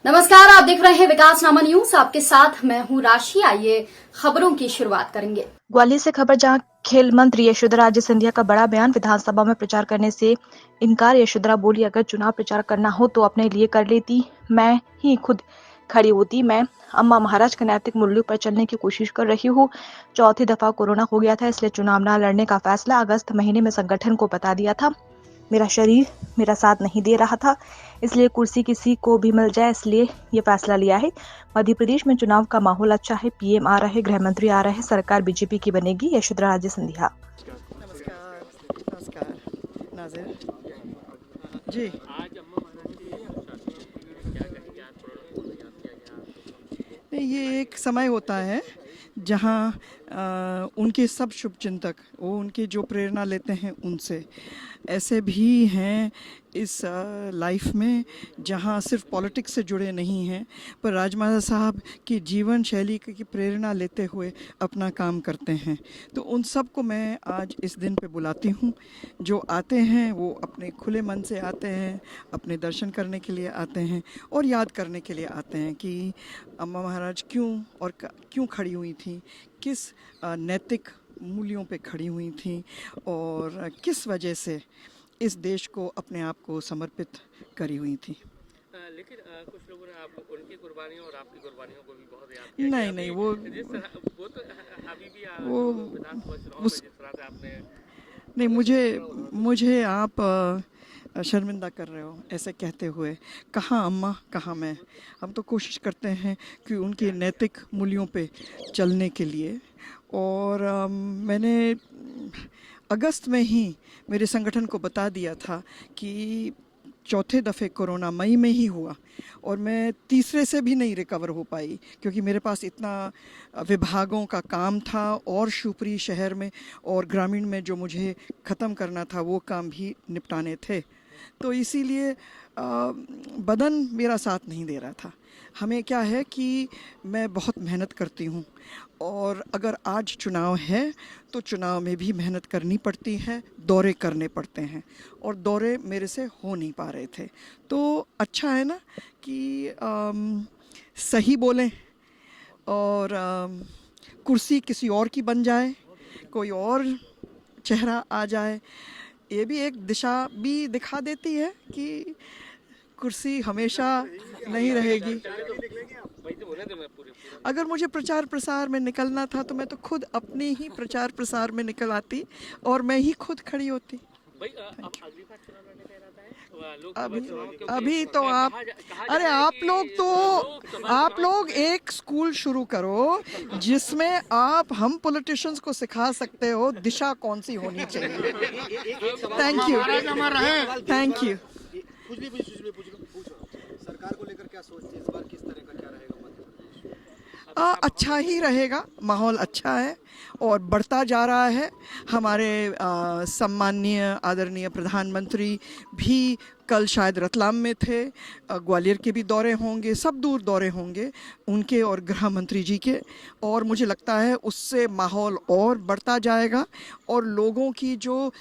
नमस्कार, आप देख रहे हैं विकासनामा न्यूज। आपके साथ मैं हूं राशि। आइए खबरों की शुरुआत करेंगे। ग्वालियर से खबर, जहां खेल मंत्री यशोधरा राजे सिंधिया का बड़ा बयान, विधानसभा में प्रचार करने से इनकार। यशोधरा बोली, अगर चुनाव प्रचार करना हो तो अपने लिए कर लेती, मैं ही खुद खड़ी होती। मैं अम्मा महाराज के नैतिक मूल्यों पर चलने की कोशिश कर रही हूँ। चौथी दफा कोरोना हो गया था, इसलिए चुनाव न लड़ने का फैसला अगस्त महीने में संगठन को बता दिया था। मेरा शरीर मेरा साथ नहीं दे रहा था, इसलिए कुर्सी किसी को भी मिल जाए, इसलिए ये फैसला लिया है। मध्य प्रदेश में चुनाव का माहौल अच्छा है, पीएम आ रहे, गृह मंत्री आ रहे, सरकार बीजेपी की बनेगी। यशोधरा राजे सिंधिया। नमस्कार। नमस्कार नाजिर जी। नहीं, ये एक समय होता है जहाँ उनके सब शुभचिंतक, वो उनकी जो प्रेरणा लेते हैं उनसे। ऐसे भी हैं इस लाइफ में जहाँ सिर्फ पॉलिटिक्स से जुड़े नहीं हैं, पर राजमाता साहब की जीवन शैली की प्रेरणा लेते हुए अपना काम करते हैं। तो उन सब को मैं आज इस दिन पे बुलाती हूँ। जो आते हैं वो अपने खुले मन से आते हैं, अपने दर्शन करने के लिए आते हैं और याद करने के लिए आते हैं कि अम्मा महाराज क्यों खड़ी हुई थी, किस नैतिक मूल्यों पे खड़ी हुई थी और किस वजह से इस देश को अपने आप को समर्पित करी हुई थी। लेकिन कुछ लोगों ने आप उनकी कुर्बानियों और आपकी कुर्बानियों को भी बहुत याद किया। नहीं, वो तो अभी भी वो विधानसभा चुनाव में उस जिस तरह से आपने नहीं, मुझे आप शर्मिंदा कर रहे हो ऐसे कहते हुए। कहाँ अम्मा, कहाँ मैं। हम तो कोशिश करते हैं कि उनके नैतिक मूल्यों पे चलने के लिए। और मैंने अगस्त में ही मेरे संगठन को बता दिया था कि चौथे दफ़े कोरोना मई में ही हुआ और मैं तीसरे से भी नहीं रिकवर हो पाई, क्योंकि मेरे पास इतना विभागों का काम था और शिवपुरी शहर में और ग्रामीण में जो मुझे ख़त्म करना था वो काम भी निपटाने थे। तो इसीलिए बदन मेरा साथ नहीं दे रहा था। हमें क्या है कि मैं बहुत मेहनत करती हूँ और अगर आज चुनाव है तो चुनाव में भी मेहनत करनी पड़ती है, दौरे करने पड़ते हैं और दौरे मेरे से हो नहीं पा रहे थे। तो अच्छा है ना कि सही बोलें और कुर्सी किसी और की बन जाए, कोई और चेहरा आ जाए। ये भी एक दिशा भी दिखा देती है कि कुर्सी हमेशा नहीं रहेगी। अगर मुझे प्रचार प्रसार में निकलना था तो मैं तो खुद अपने ही प्रचार प्रसार में निकल आती और मैं ही खुद खड़ी होती। अभी तो आप लोग एक स्कूल शुरू करो जिसमें आप हम पॉलिटिशियंस को सिखा सकते हो दिशा कौन सी होनी चाहिए। Thank you. सरकार को लेकर क्या सोचते हैं इस बार, किस तरह का क्या रहेगा मध्य प्रदेश? अच्छा ही रहेगा, माहौल अच्छा है और बढ़ता जा रहा है। हमारे सम्माननीय आदरणीय प्रधानमंत्री भी कल शायद रतलाम में थे। ग्वालियर के भी दौरे होंगे, सब दूर दौरे होंगे उनके और गृह मंत्री जी के, और मुझे लगता है उससे माहौल और बढ़ता जाएगा और लोगों की जो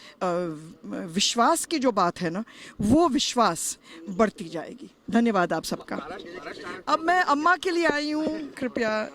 विश्वास की जो बात है ना, वो विश्वास बढ़ती जाएगी। धन्यवाद आप सबका। अब मैं अम्मा के लिए आई हूँ, कृपया